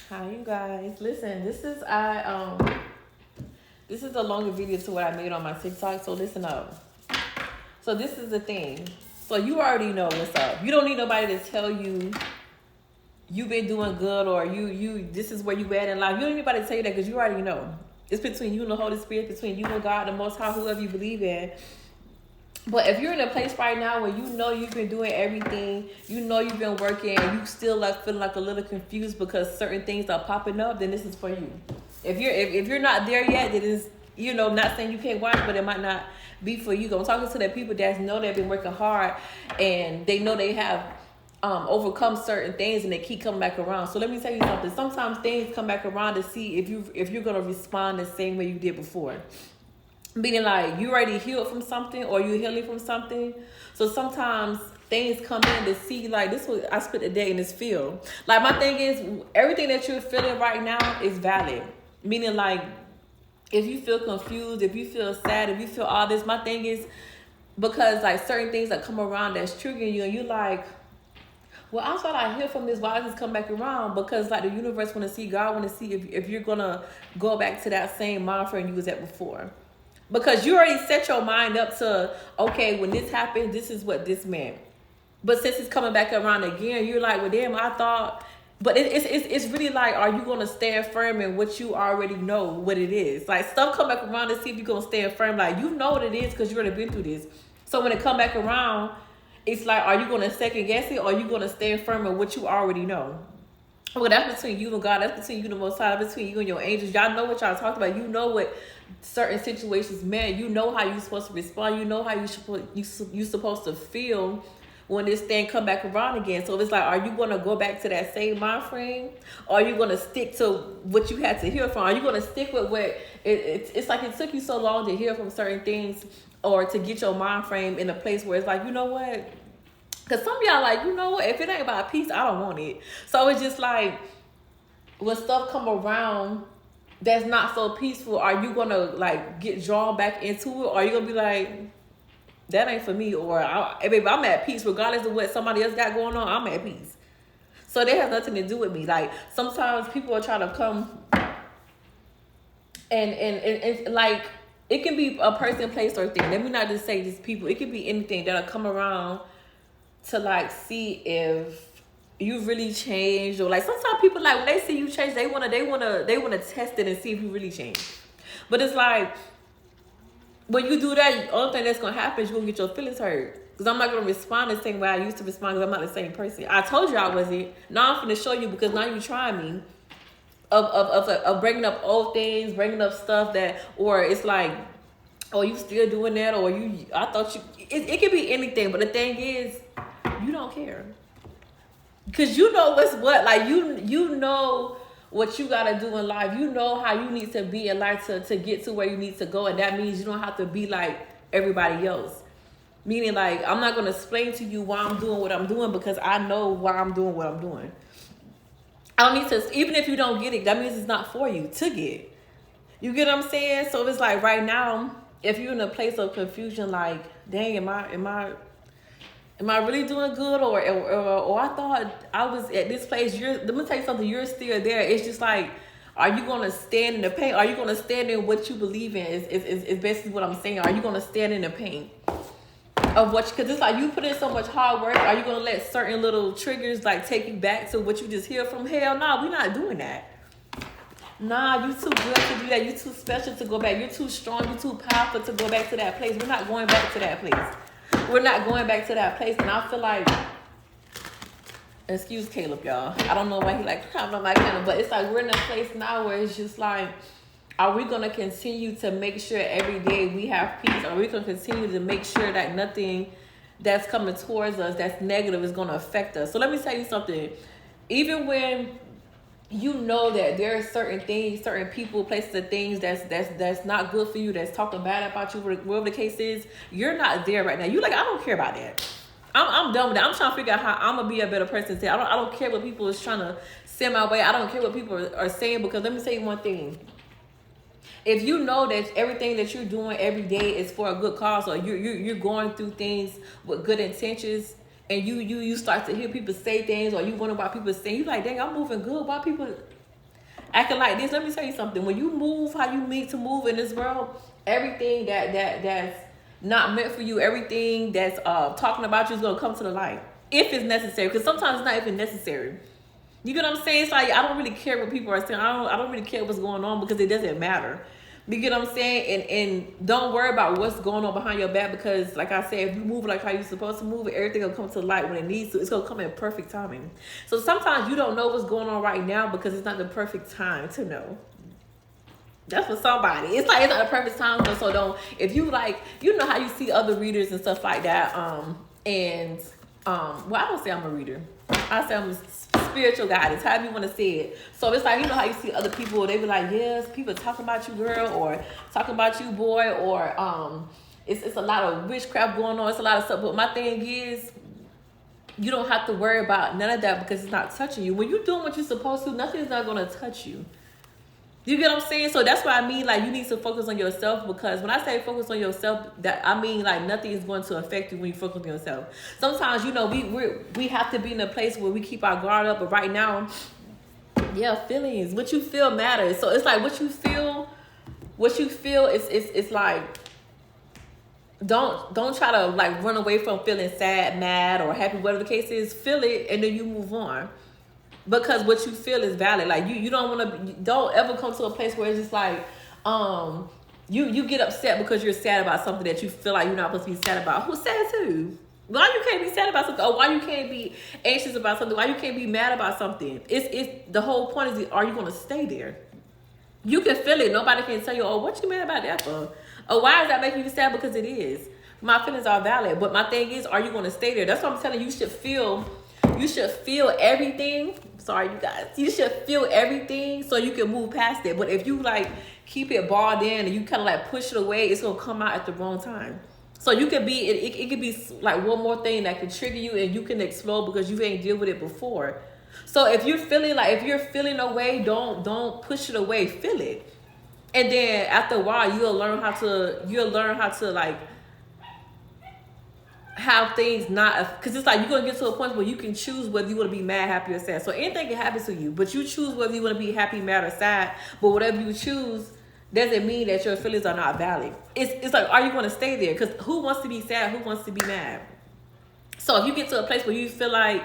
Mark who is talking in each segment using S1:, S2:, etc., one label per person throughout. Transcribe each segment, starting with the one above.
S1: Hi you guys. Listen, this is a longer video to what I made on my TikTok, so listen up. So this is the thing. So you already know what's up. You don't need nobody to tell you you've been doing good or you this is where you at in life. You don't need anybody to tell you that because you already know. It's between you and the Holy Spirit, between you and God, the Most High, whoever you believe in. But if you're in a place right now where you know you've been doing everything, you know you've been working, and you still like feeling like a little confused because certain things are popping up, then this is for you. If you're not there yet, then it's not saying you can't watch, but it might not be for you. I'm talking to the people that know they've been working hard and they know they have overcome certain things and they keep coming back around. So let me tell you something. Sometimes things come back around to see if you're gonna respond the same way you did before. Meaning like you already healed from something or you healing from something. So sometimes things come in to see like this was I spent a day in this field. Like my thing is everything that you're feeling right now is valid. Meaning like if you feel confused, if you feel sad, if you feel all this, my thing is because like certain things that come around that's triggering you and you like, well, I thought I hear from this. Why does this come back around? Because like the universe want to see, God want to see if you're gonna go back to that same mind frame you was at before. Because you already set your mind up to, okay, when this happened, this is what this meant. But since it's coming back around again, you're like, well, damn, I thought. But it's really like, are you going to stand firm in what you already know what it is? Like, stuff come back around to see if you're going to stand firm. Like, you know what it is because you already been through this. So when it come back around, it's like, are you going to second guess it or are you going to stand firm in what you already know? Well, that's between you and God. That's between you and the Most High. That's between you and your angels. Y'all know what y'all talked about. You know what certain situations meant. You know how you're supposed to respond. You know how you supposed to feel when this thing come back around again. So it's like, are you going to go back to that same mind frame? Or are you going to stick to what you had to hear from? Are you going to stick with what it's like it took you so long to hear from certain things or to get your mind frame in a place where it's like, you know what? Because some of y'all like, you know what? If it ain't about peace, I don't want it. So it's just like, when stuff come around that's not so peaceful, are you going to like get drawn back into it? Or are you going to be like, that ain't for me? Or, hey, baby, I'm at peace. Regardless of what somebody else got going on, I'm at peace. So that has nothing to do with me. Like, sometimes people are trying to come and like, it can be a person, place, or thing. Let me not just say just people. It could be anything that'll come around to like see if you really changed, or like sometimes people like when they see you change, they wanna test it and see if you really changed. But it's like when you do that, the only thing that's gonna happen is you're gonna get your feelings hurt. Because I'm not gonna respond the same way I used to respond because I'm not the same person. I told you I wasn't. Now I'm gonna show you because now you trying me of bringing up old things, bringing up stuff that, or it's like, oh, you still doing that, or I thought you. It could be anything, but the thing is, you don't care. Cause you know what's what. Like you know what you gotta do in life. You know how you need to be in life to get to where you need to go, and that means you don't have to be like everybody else. Meaning like I'm not gonna explain to you why I'm doing what I'm doing because I know why I'm doing what I'm doing. I don't need to, even if you don't get it, that means it's not for you to get. You get what I'm saying? So it's like right now, if you're in a place of confusion, like, dang, am I really doing good, or I thought I was at this place? Let me tell you something. You're still there. It's just like, are you gonna stand in the pain? Are you gonna stand in what you believe in? Is basically what I'm saying. Are you gonna stand in the pain of what? Because it's like you put in so much hard work. Are you gonna let certain little triggers like take you back to what you just hear from? Hell, no, we're not doing that. Nah, you too good to do that. You too special to go back. You're too strong. You're too powerful to go back to that place. We're not going back to that place. We're not going back to that place. And I feel like, excuse Caleb, y'all. I don't know why he like crying on my camera, but it's like we're in a place now where it's just like, are we going to continue to make sure every day we have peace? Are we going to continue to make sure that nothing that's coming towards us that's negative is going to affect us? So let me tell you something. Even when you know that there are certain things, certain people, places, and things that's not good for you, that's talking bad about you, whatever the case is, you're not there right now. You like, I don't care about that. I'm done with that. I'm trying to figure out how I'm gonna be a better person today. I don't care what people is trying to send my way. I don't care what people are saying, because let me tell you one thing. If you know that everything that you're doing every day is for a good cause, or you're going through things with good intentions, and you start to hear people say things, or you wonder why people saying, you like, dang, I'm moving good. Why people acting like this. Let me tell you something. When you move how you need to move in this world, everything that's not meant for you, everything that's talking about you is gonna come to the light if it's necessary. Because sometimes it's not even necessary. You get what I'm saying? It's like I don't really care what people are saying. I don't really care what's going on because it doesn't matter. You get what I'm saying? And don't worry about what's going on behind your back because, like I said, if you move like how you're supposed to move, everything will come to light when it needs to. It's going to come in perfect timing. So sometimes you don't know what's going on right now because it's not the perfect time to know. That's for somebody. It's like it's not the perfect time. So don't, if you like, you know how you see other readers and stuff like that. Well, I don't say I'm a reader. I say I'm a spiritual guidance, however you want to say it. So it's like, you know how you see other people, they be like, yes, people talking about you, girl, or talking about you, boy, or it's a lot of witchcraft going on. It's a lot of stuff. But my thing is, you don't have to worry about none of that because it's not touching you. When you're doing what you're supposed to, nothing's not going to touch you. You get what I'm saying? So that's why I mean, like, you need to focus on yourself, because when I say focus on yourself, that I mean, like, nothing is going to affect you when you focus on yourself. Sometimes, you know, we have to be in a place where we keep our guard up, but right now, yeah, feelings, what you feel matters. So it's like what you feel is like, don't try to like run away from feeling sad, mad, or happy, whatever the case is. Feel it and then you move on. Because what you feel is valid. Like you don't want to, don't ever come to a place where it's just like, you get upset because you're sad about something that you feel like you're not supposed to be sad about. Who's sad too? Why you can't be sad about something? Or why you can't be anxious about something? Why you can't be mad about something? It's the whole point is, are you going to stay there? You can feel it. Nobody can tell you, oh, what you mad about that for? Or why is that making you sad? Because it is. My feelings are valid. But my thing is, are you going to stay there? That's what I'm telling you. You should feel everything. Sorry, you guys. You should feel everything so you can move past it. But if you like keep it balled in and you kind of like push it away, it's gonna come out at the wrong time. So you could be, it could be like one more thing that could trigger you and you can explode because you ain't dealt with it before. So if you're feeling a way, don't push it away. Feel it, and then after a while you'll learn how to like have things not, because it's like you're gonna get to a point where you can choose whether you want to be mad, happy, or sad. So anything can happen to you, but you choose whether you want to be happy, mad, or sad. But whatever you choose doesn't mean that your feelings are not valid. It's like, are you going to stay there? Because who wants to be sad? Who wants to be mad? So if you get to a place where you feel like,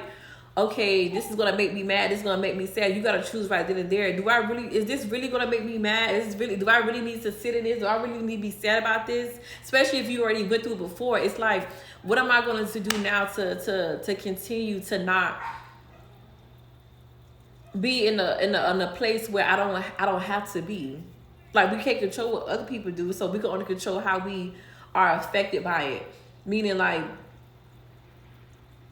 S1: okay, this is gonna make me mad, this is gonna make me sad, you gotta choose right then and there. Is this really gonna make me mad? Do I really need to sit in this? Do I really need to be sad about this? Especially if you already went through it before. It's like, what am I going to do now to continue to not be in a place where I don't have to be? Like, we can't control what other people do, so we can only control how we are affected by it. Meaning, like,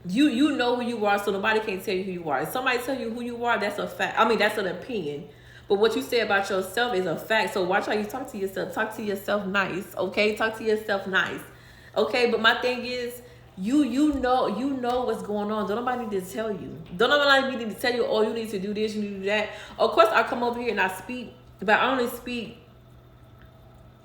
S1: you know who you are, so nobody can tell you who you are. If somebody tell you who you are, that's a fact. I mean, that's an opinion. But what you say about yourself is a fact. So watch how you talk to yourself. Talk to yourself nice, okay? Talk to yourself nice, okay? But my thing is, you know what's going on. Don't nobody need to tell you. Don't nobody need to tell you, oh, you need to do this, you need to do that. Of course, I come over here and I speak, but I only speak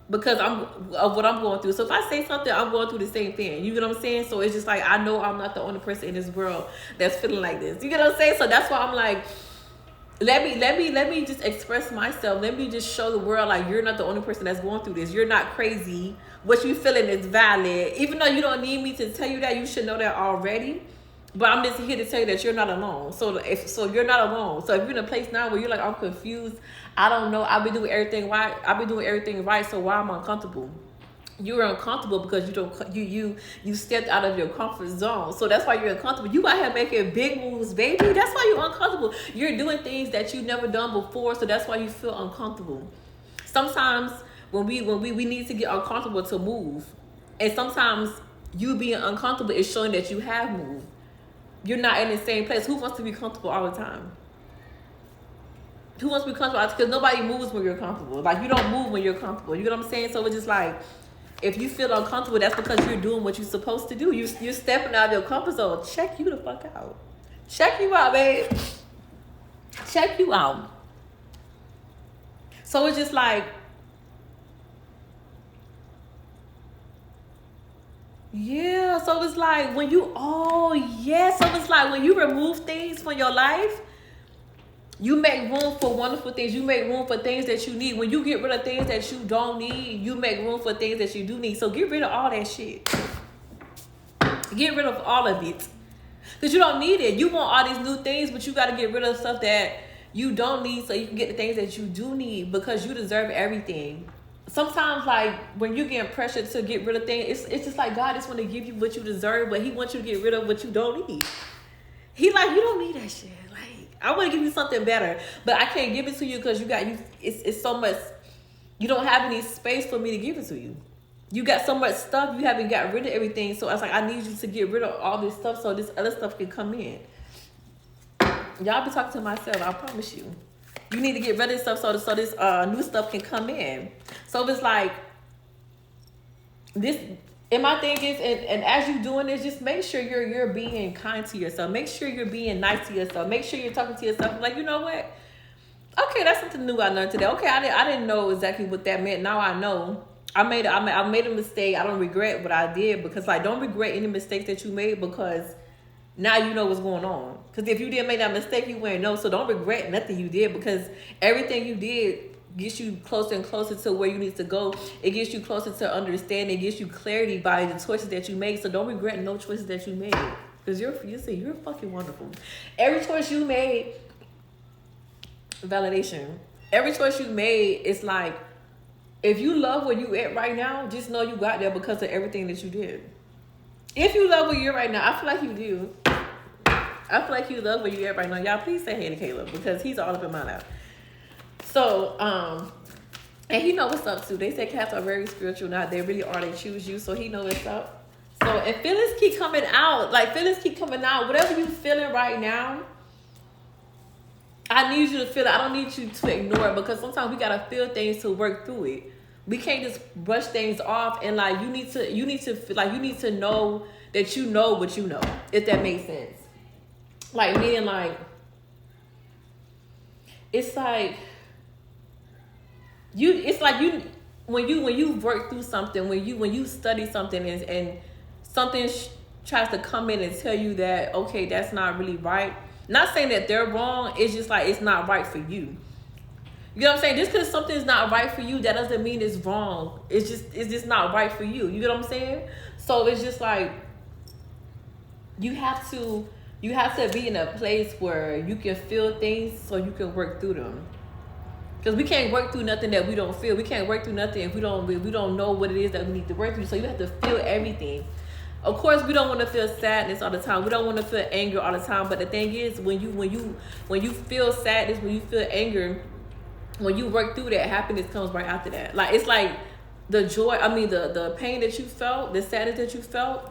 S1: because of what I'm going through. So if I say something, I'm going through the same thing. You get what I'm saying? So it's just like, I know I'm not the only person in this world that's feeling like this. You get what I'm saying? So that's why I'm like, let me just express myself. Let me just show the world, like, you're not the only person that's going through this. You're not crazy. What you feeling is valid. Even though you don't need me to tell you that, you should know that already. But I'm just here to tell you that you're not alone. So you're not alone. So if you're in a place now where you're like, I'm confused, I don't know, I've been doing everything right, so why am I uncomfortable? You're uncomfortable because you stepped out of your comfort zone. So that's why you're uncomfortable. You out here making big moves, baby. That's why you're uncomfortable. You're doing things that you've never done before, so that's why you feel uncomfortable. Sometimes when we need to get uncomfortable to move. And sometimes you being uncomfortable is showing that you have moved. You're not in the same place. Who wants to be comfortable all the time? Who wants to be comfortable? Because nobody moves when you're comfortable. Like, you don't move when you're comfortable. You know what I'm saying? So it's just like, if you feel uncomfortable, that's because you're doing what you're supposed to do. You're stepping out of your comfort zone. Check you the fuck out. Check you out, babe. Check you out. So it's just like, yeah. So it's like when you remove things from your life, You make room for wonderful things. You make room for things that you need. When you get rid of things that you don't need, you make room for things that you do need. So get rid of all that shit. Get rid of all of it. Because you don't need it. You want all these new things, but you got to get rid of stuff that you don't need so you can get the things that you do need, because you deserve everything. Sometimes, like, when you get pressured to get rid of things, it's just like God just want to give you what you deserve, but he wants you to get rid of what you don't need. He like, you don't need that shit. Like, I want to give you something better, but I can't give it to you because it's so much. You don't have any space for me to give it to you. You got so much stuff, you haven't got rid of everything. So I was like, I need you to get rid of all this stuff so this other stuff can come in. Y'all be talking to myself, I promise you. You need to get rid of stuff so this new stuff can come in. So it's like this. And my thing is, and as you doing this, just make sure you're being kind to yourself. Make sure you're being nice to yourself. Make sure you're talking to yourself like, you know what? Okay, that's something new I learned today. Okay, I didn't know exactly what that meant. Now I know. I made a mistake. I don't regret what I did, because like, don't regret any mistakes that you made, because now you know what's going on. Because if you didn't make that mistake, you wouldn't know. So don't regret nothing you did, because everything you did gets you closer and closer to where you need to go. It gets you closer to understanding. It gives you clarity by the choices that you made. So don't regret no choices that you made, because you're fucking wonderful. Every choice you made, validation. Every choice you made, it's like, if you love where you at right now, just know you got there because of everything that you did. If you love where you're right now, I feel like you do. I feel like you love where you're at right now. Y'all, please say hey to Caleb, because he's all up in my lap. So, and he know what's up too. They say cats are very spiritual now. They really are. They choose you, so he know what's up. So, if feelings keep coming out, whatever you feeling right now, I need you to feel it. I don't need you to ignore it, because sometimes we gotta feel things to work through it. We can't just brush things off, and like, you need to know that you know what you know, if that makes sense. Like, meaning like, it's like when you work through something, when you study something, and something tries to come in and tell you that, okay, that's not really right. Not saying that they're wrong, it's just like, it's not right for you. You know what I'm saying? Just because something's not right for you, that doesn't mean it's wrong. It's just not right for you. You get what I'm saying? So it's just like, you have to be in a place where you can feel things so you can work through them. Because we can't work through nothing that we don't feel. We can't work through nothing if we don't know what it is that we need to work through. So you have to feel everything. Of course, we don't want to feel sadness all the time. We don't want to feel anger all the time. But the thing is, when you feel sadness, when you feel anger, when you work through that, happiness comes right after that. Like, it's like the joy, the pain that you felt, the sadness that you felt,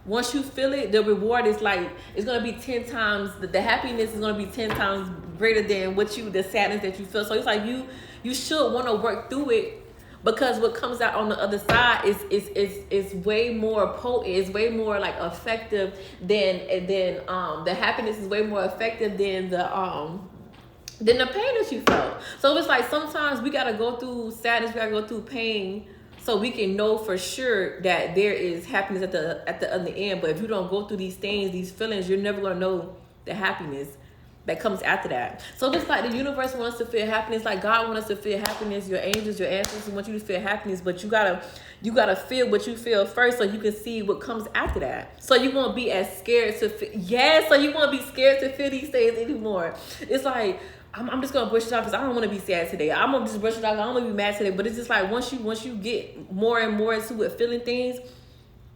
S1: once you feel it, the reward is like, it's going to be 10 times, the happiness is going to be 10 times greater than the sadness that you feel. So it's like, you should want to work through it, because what comes out on the other side is way more potent, it's way more like effective than the happiness is way more effective than the pain that you felt. So it's like, sometimes we gotta go through sadness, we gotta go through pain, so we can know for sure that there is happiness at the other end. But if you don't go through these things, these feelings, you're never gonna know the happiness that comes after that. So just like the universe wants to feel happiness, like God wants us to feel happiness, your angels, your ancestors want you to feel happiness, but you gotta feel what you feel first, so you can see what comes after that. So you won't be as scared to feel, so you won't be scared to feel these things anymore. It's like, I'm just gonna brush it off because I don't want to be sad today. I'm gonna just brush it off. I don't want to be mad today. But it's just like, once you get more and more into it, feeling things,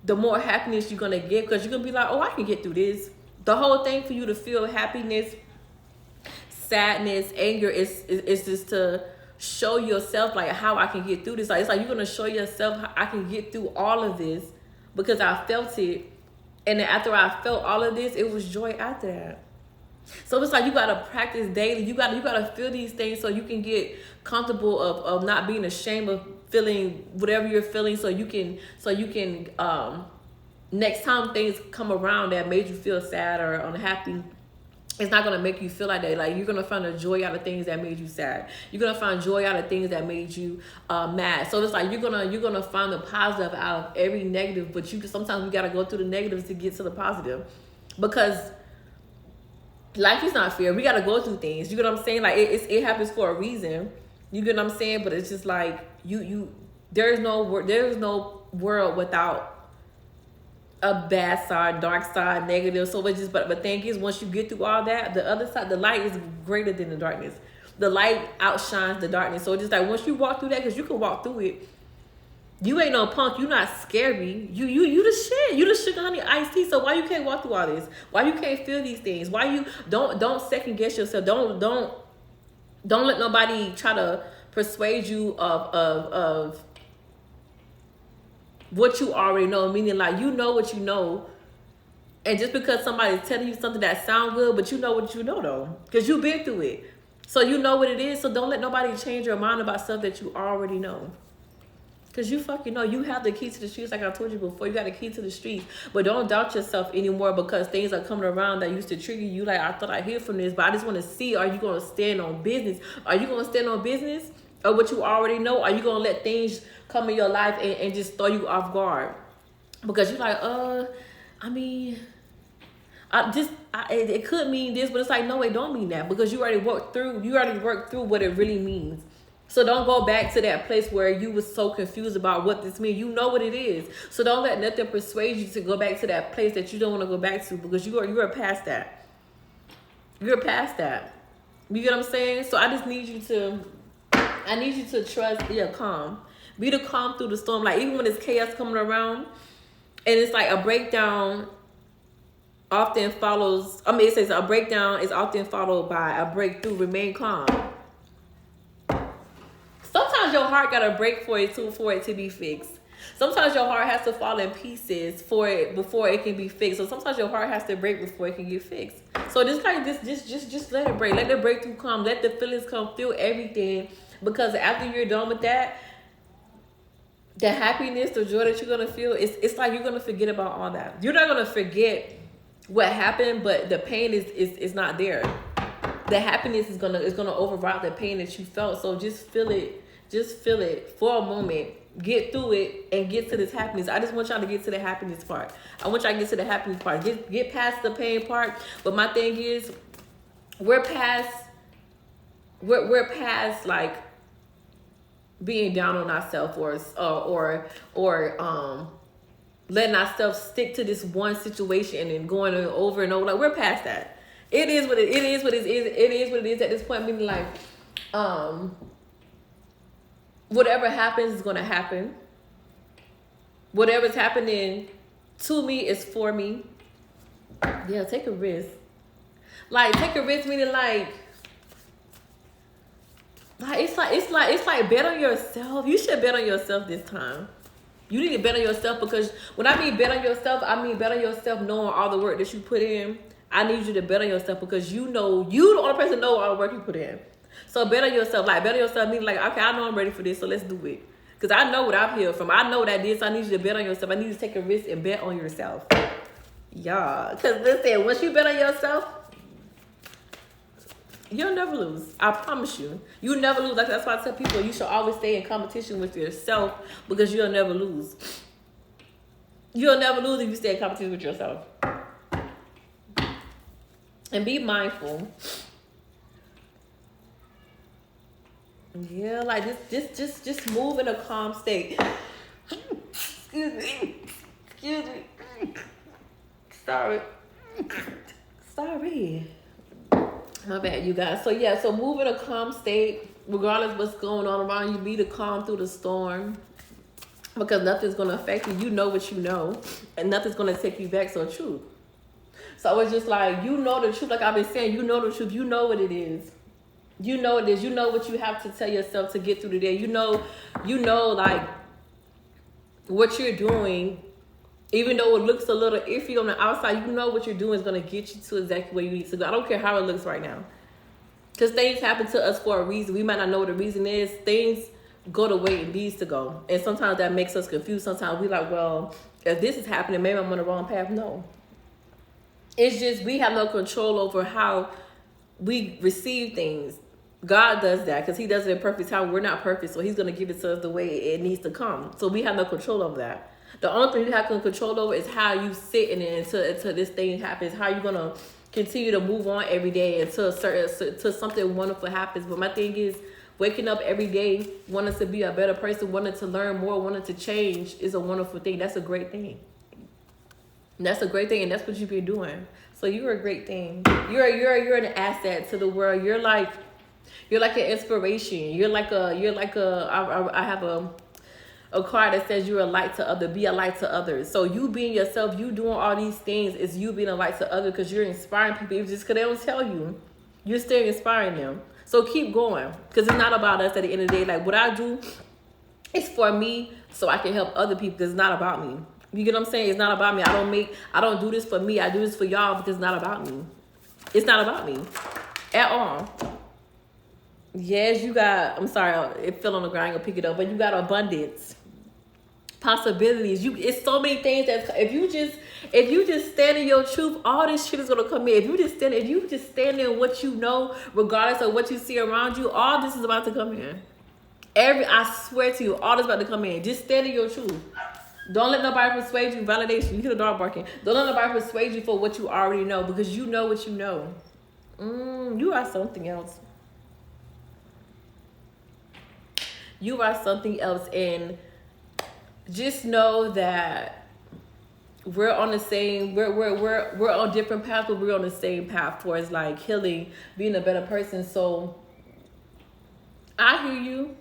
S1: the more happiness you're gonna get, because you're gonna be like, oh, I can get through this. The whole thing for you to feel happiness, sadness, anger is just to show yourself like how I can get through this. Like, it's like, you're gonna show yourself how I can get through all of this because I felt it, and then after I felt all of this, it was joy after that. So it's like, you gotta practice daily. You gotta feel these things so you can get comfortable of not being ashamed of feeling whatever you're feeling. So you can next time things come around that made you feel sad or unhappy, it's not gonna make you feel like that. Like, you're gonna find a joy out of things that made you sad. You're gonna find joy out of things that made you mad. So it's like, you're gonna find the positive out of every negative. But sometimes we gotta go through the negatives to get to the positive, because life is not fair. We gotta go through things. You get what I'm saying? Like it happens for a reason. You get what I'm saying? But it's just like there's no world without a bad side, dark side, negative. So it's just, but the thing is, once you get through all that, the other side, the light is greater than the darkness. The light outshines the darkness. So it's just like once you walk through that, because you can walk through it. You ain't no punk. You not scary. You the shit. You the sugar honey iced tea. So why you can't walk through all this? Why you can't feel these things? Why you don't second guess yourself? Don't let nobody try to persuade you of what you already know. Meaning like you know what you know, and just because somebody's telling you something that sound good, but you know what you know though, because you've been through it. So you know what it is. So don't let nobody change your mind about stuff that you already know. Because you fucking know you have the key to the streets, like I told you before. You got the key to the streets. But don't doubt yourself anymore because things are coming around that used to trigger you. Like, I thought I hear from this, but I just want to see, are you going to stand on business? Are you going to stand on business? Or what you already know? Are you going to let things come in your life and just throw you off guard? Because you're like, it could mean this, but it's like, no, it don't mean that. Because you already worked through what it really means. So don't go back to that place where you was so confused about what this means. You know what it is. So don't let nothing persuade you to go back to that place that you don't want to go back to because you are past that. You're past that. You get what I'm saying? So I just need you to trust, calm. Be the calm through the storm. Like even when there's chaos coming around and it's like a breakdown often follows, it says a breakdown is often followed by a breakthrough. Remain calm. Sometimes your heart gotta break for it to be fixed. Sometimes your heart has to fall in pieces before it can be fixed. So sometimes your heart has to break before it can get fixed. So just let it break. Let the breakthrough come. Let the feelings come through everything. Because after you're done with that, the happiness, the joy that you're gonna feel, it's like you're gonna forget about all that. You're not gonna forget what happened, but the pain is not there. The happiness is gonna override the pain that you felt. So just feel it. Just feel it for a moment. Get through it and get to this happiness. I just want y'all to get to the happiness part. I want y'all to get to the happiness part. Get past the pain part. But my thing is, we're past like being down on ourselves or letting ourselves stick to this one situation and going over and over. Like we're past that. It is what it is. It is what it is at this point. Meaning like, whatever happens is gonna happen. Whatever's happening to me is for me. Yeah, take a risk. Like take a risk, meaning like it's like bet on yourself. You should bet on yourself this time. You need to bet on yourself because when I mean bet on yourself, I mean bet on yourself knowing all the work that you put in. I need you to bet on yourself because you know you the only person know all the work you put in. So bet on yourself. Like bet on yourself means like, okay, I know I'm ready for this, so let's do it. Because I know what I'm here from. I know that this. I need you to bet on yourself. I need you to take a risk and bet on yourself. Yeah. Because listen, once you bet on yourself, you'll never lose. I promise you. You'll never lose. That's why I tell people you should always stay in competition with yourself because you'll never lose. You'll never lose if you stay in competition with yourself. And be mindful. Yeah, like just move in a calm state. Excuse me. Sorry. My bad, you guys. So yeah, so move in a calm state, regardless of what's going on around you. Be the calm through the storm. Because nothing's gonna affect you. You know what you know. And nothing's gonna take you back. So true. So it's just like, you know the truth. Like I've been saying, you know the truth. You know what it is. You know it is. You know what you have to tell yourself to get through the day. You know, like what you're doing, even though it looks a little iffy on the outside, you know what you're doing is going to get you to exactly where you need to go. I don't care how it looks right now. Because things happen to us for a reason. We might not know what the reason is. Things go the way it needs to go. And sometimes that makes us confused. Sometimes we like, well, if this is happening, maybe I'm on the wrong path. No. It's just we have no control over how we receive things. God does that because he does it in perfect time. We're not perfect, so he's going to give it to us the way it needs to come. So we have no control over that. The only thing you have control over is how you sit in it until this thing happens. How you going to continue to move on every day until something wonderful happens. But my thing is, waking up every day, wanting to be a better person, wanting to learn more, wanting to change is a wonderful thing. That's a great thing. That's a great thing, and that's what you've been doing. So you're a great thing. You're an asset to the world. You're like an inspiration. I have a card that says you're a light to others. Be a light to others. So you being yourself, you doing all these things is you being a light to others, because you're inspiring people. Even just because they don't tell you, you're still inspiring them. So keep going, because it's not about us at the end of the day. Like, what I do is for me, so I can help other people, because it's not about me. You get what I'm saying? It's not about me. I don't do this for me. I do this for y'all, because it's not about me. It's not about me at all. Yes, you got, I'm sorry, it fell on the ground, I'm gonna pick it up, but you got abundance, possibilities. It's so many things that if you just stand in your truth, all this shit is gonna come in. If you just stand in what you know, regardless of what you see around you, all this is about to come in. I swear to you, all this is about to come in. Just stand in your truth. Don't let nobody persuade you. Validation. You hear the dog barking. Don't let nobody persuade you for what you already know, because you know what you know. You are something else. You are something else, and just know that we're on the same. We're on different paths, but we're on the same path towards like healing, being a better person. So I hear you.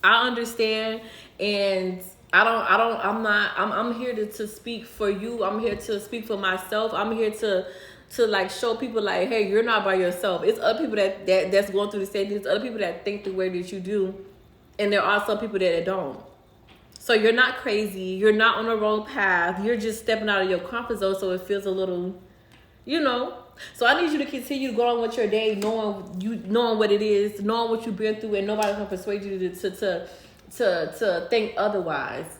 S1: I understand, and I'm here to speak for you. I'm here to speak for myself. I'm here to like show people like, hey, you're not by yourself. It's other people that's going through the same thing. It's other people that think the way that you do. And there are some people that don't. So you're not crazy. You're not on the wrong path. You're just stepping out of your comfort zone, so it feels a little, So I need you to continue to go on with your day, knowing what it is, knowing what you've been through, and nobody can persuade you to think otherwise.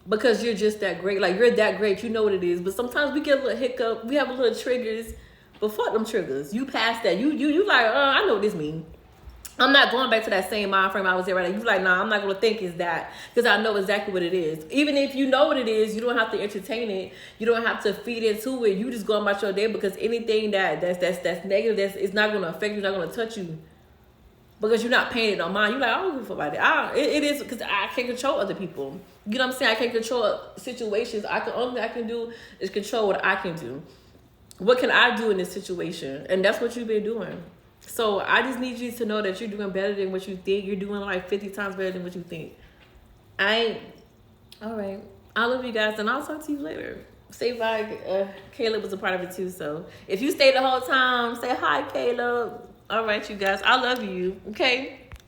S1: Because you're just that great. Like, you're that great. You know what it is. But sometimes we get a little hiccup. We have a little triggers. But fuck them triggers. You pass that. You like, I know what this means. I'm not going back to that same mind frame I was in right now. You like, nah, I'm not going to think it's that, because I know exactly what it is. Even if you know what it is, you don't have to entertain it. You don't have to feed into it. You just go about your day, because anything that's negative, it's not going to affect you, not going to touch you, because you're not paying it on mind. You're like, I don't give a fuck about it. It is because I can't control other people. You know what I'm saying? I can't control situations. Only thing I can do is control what I can do. What can I do in this situation? And that's what you've been doing. So I just need you to know that you're doing better than what you think. You're doing like 50 times better than what you think. All right. I love you guys, and I'll talk to you later. Say bye. Caleb was a part of it too. So if you stayed the whole time, say hi, Caleb. All right, you guys. I love you. Okay.